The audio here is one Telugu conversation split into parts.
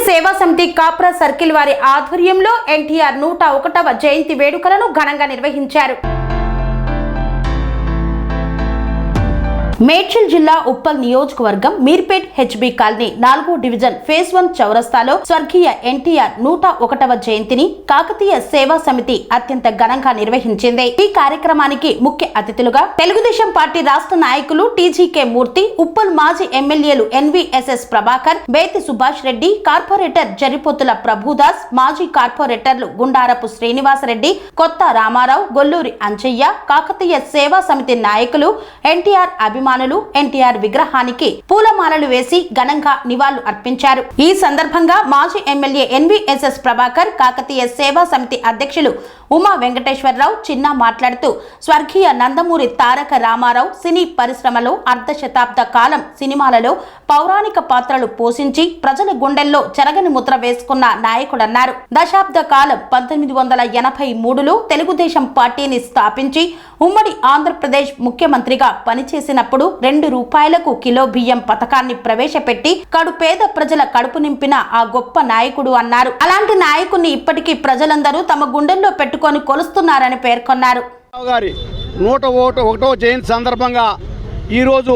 సేవా సమితి కాప్రా సర్కిల్ వారి ఆధ్వర్యంలో ఎన్టీఆర్ 101వ జయంతి వేడుకలను ఘనంగా నిర్వహించారు. మేడ్చల్ జిల్లా ఉప్పల్ నియోజకవర్గం మీర్పేట్ హెచ్బి కాలనీ 4వ డివిజన్ ఫేజ్ 1 చౌరస్తాలో స్వర్గీయ ఎన్టీఆర్ 101వ జయంతిని కాకతీయ సేవా సమితి అత్యంత ఘనంగా నిర్వహించింది. ఈ కార్యక్రమానికి ముఖ్య అతిథులుగా తెలుగుదేశం పార్టీ రాష్ట్ర నాయకులు టీజీకే మూర్తి, ఉప్పల్ మాజీ ఎమ్మెల్యేలు ఎన్వీఎస్ఎస్ ప్రభాకర్, బేతి సుభాష్ రెడ్డి, కార్పొరేటర్ జరిపోతుల ప్రభుదాస్, మాజీ కార్పొరేటర్లు గుండారపు శ్రీనివాసరెడ్డి, కొత్త రామారావు, గొల్లూరి అంజయ్య, కాకతీయ సేవా సమితి నాయకులు, ఎన్టీఆర్ అభిమానులు ఎన్టీఆర్ విగ్రహానికి పూలమాలలు వేసి ఘనంగా నివాళులు అర్పించారు. ఈ సందర్భంగా మాజీ ఎమ్మెల్యే ఎన్వీఎస్ఎస్ ప్రభాకర్, కాకతీయ సేవా సమితి అధ్యక్షులు ఉమా వెంకటేశ్వరరావు చిన్న మాట్లాడుతూ స్వర్గీయ నందమూరి తారక రామారావు సినీ పరిశ్రమలో అర్ధ శతాబ్ద కాలం సినిమాలలో పౌరాణిక పాత్రలు పోషించి ప్రజల గుండెల్లో చెరగని ముద్ర వేసుకున్న నాయకుడన్నారు. దశాబ్ద కాలం 1983లో తెలుగుదేశం పార్టీని స్థాపించి ఉమ్మడి ఆంధ్రప్రదేశ్ ముఖ్యమంత్రిగా పనిచేసినప్పుడు ₹2 కిలో బియ్యం పథకాన్ని ప్రవేశపెట్టి కడుపేద ప్రజల కడుపు నింపిన ఆ గొప్ప నాయకుడు అన్నారు. అలాంటి నాయకుడిని ఇప్పటికీ ప్రజలందరూ తమ గుండెల్లో పెట్టుకొని కొలుస్తున్నారని పేర్కొన్నారు. 101వ జయంతి సందర్భంగా ఈరోజు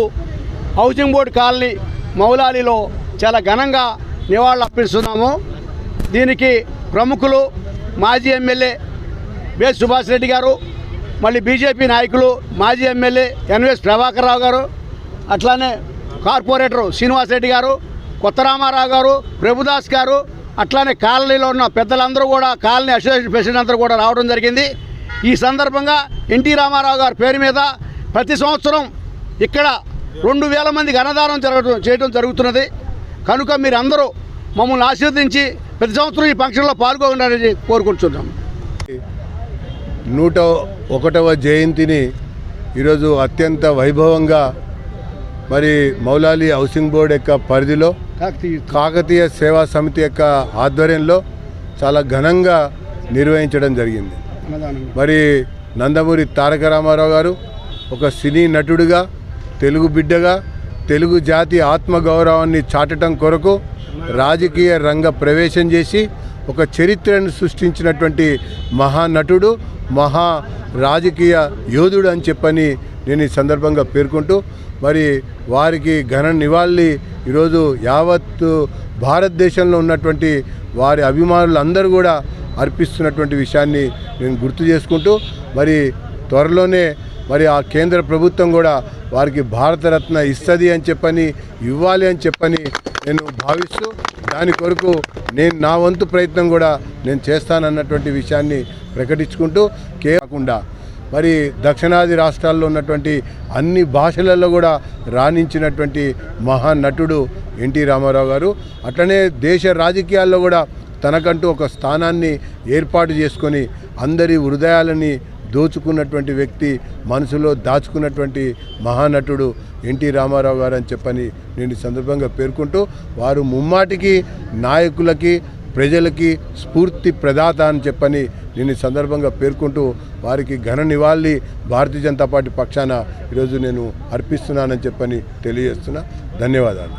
హౌసింగ్ బోర్డు కాలనీ మౌలాలిలో చాలా ఘనంగా నివాళులు అర్పిస్తున్నాము. దీనికి ప్రముఖులు మాజీ ఎమ్మెల్యే బేతి సుభాష్ రెడ్డి గారు, మళ్ళీ బీజేపీ నాయకులు మాజీ ఎమ్మెల్యే ఎన్వీఎస్ ప్రభాకర్ రావు గారు, అట్లానే కార్పొరేటర్ శ్రీనివాసరెడ్డి గారు, కొత్త రామారావు గారు, ప్రభుదాస్ గారు, అట్లానే కాలనీలో ఉన్న పెద్దలందరూ కూడా, కాలనీ అసోసియేషన్ ప్రెసిడెంట్ అందరూ కూడా రావడం జరిగింది. ఈ సందర్భంగా ఎన్టీ రామారావు గారి పేరు మీద ప్రతి సంవత్సరం ఇక్కడ 2000 మందికి అన్నదానం చేయడం జరుగుతున్నది. కనుక మీరందరూ మమ్మల్ని ఆశీర్వదించి ప్రతి సంవత్సరం ఈ ఫంక్షన్లో పాల్గొనాలని కోరుకుంటున్నాం. 101వ జయంతిని ఈరోజు అత్యంత వైభవంగా మరి మౌలాలి హౌసింగ్ బోర్డు యొక్క పరిధిలో కాకతీయ సేవా సమితి యొక్క ఆధ్వర్యంలో చాలా ఘనంగా నిర్వహించడం జరిగింది. మరి నందమూరి తారక రామారావు గారు ఒక సినీ నటుడిగా, తెలుగు బిడ్డగా, తెలుగు జాతి ఆత్మగౌరవాన్ని చాటడం కొరకు రాజకీయ రంగ ప్రవేశం చేసి ఒక చరిత్రను సృష్టించినటువంటి మహానటుడు, మహా రాజకీయ యోధుడు అని చెప్పని నేను ఈ సందర్భంగా పేర్కొంటూ మరి వారికి ఘన నివాళి ఈరోజు యావత్ భారతదేశంలో ఉన్నటువంటి వారి అభిమానులందరూ కూడా అర్పిస్తున్నటువంటి విషయాన్ని నేను గుర్తు చేసుకుంటూ మరి త్వరలోనే మరి ఆ కేంద్ర ప్రభుత్వం కూడా వారికి భారతరత్న ఇస్తుంది అని చెప్పని, ఇవ్వాలి అని చెప్పని నేను భావిస్తూ దాని కొరకు నేను నా వంతు ప్రయత్నం కూడా నేను చేస్తానన్నటువంటి విషయాన్ని ప్రకటించుకుంటూ కాకుండా మరి దక్షిణాది రాష్ట్రాల్లో ఉన్నటువంటి అన్ని భాషలలో కూడా రాణించినటువంటి మహానటుడు ఎన్టీ రామారావు గారు. అట్లనే దేశ రాజకీయాల్లో కూడా తనకంటూ ఒక స్థానాన్ని ఏర్పాటు చేసుకొని అందరి హృదయాలని దోచుకున్నటువంటి వ్యక్తి, మనసులో దాచుకున్నటువంటి మహానటుడు ఎన్టీ రామారావు గారు అని చెప్పని నేను ఈ సందర్భంగా పేర్కొంటూ వారు ముమ్మాటికి నాయకులకి, ప్రజలకి స్ఫూర్తి ప్రదాత అని చెప్పని నేను ఈ సందర్భంగా పేర్కొంటూ వారికి ఘన నివాళి భారతీయ జనతా పార్టీ పక్షాన ఈరోజు నేను అర్పిస్తున్నానని చెప్పని తెలియజేస్తున్నా. ధన్యవాదాలు.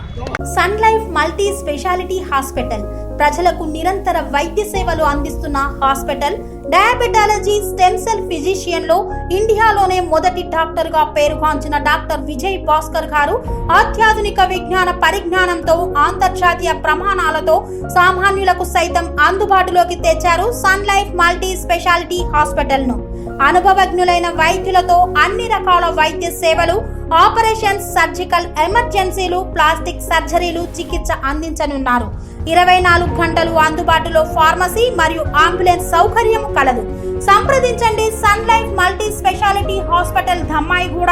Sun Life multi speciality hospital ప్రజలకు నిరంతర వైద్య సేవలు అందిస్తున్న hospital. Diabetology, stem cell physician లో ఇండియాలోనే మొదటి డాక్టర్ గా పేరుగాంచిన డాక్టర్ విజయ్ భాస్కర్ గారు అత్యాధునిక విజ్ఞాన పరిజ్ఞానంతో అంతర్జాతీయ ప్రమాణాలతో సామాన్యులకు సైతం అందుబాటులోకి తెచ్చారు Sun Life multi speciality hospital ను. అనుభవజ్ఞులైన వైద్యులతో అన్ని రకాల వైద్య సేవలు, ఆపరేషన్స్, సర్జికల్ ఎమర్జెన్సీలు, ప్లాస్టిక్ సర్జరీలు, చికిత్స అందించనున్నారు. 24 గంటలు అందుబాటులో ఫార్మసీ మరియు అంబులెన్స్ సౌకర్యం కలదు. సంప్రదించండి Sun Life multi speciality hospital, Dhammaiguda.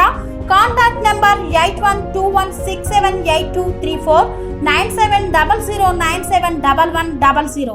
Contact number 8121678234, 9700971100.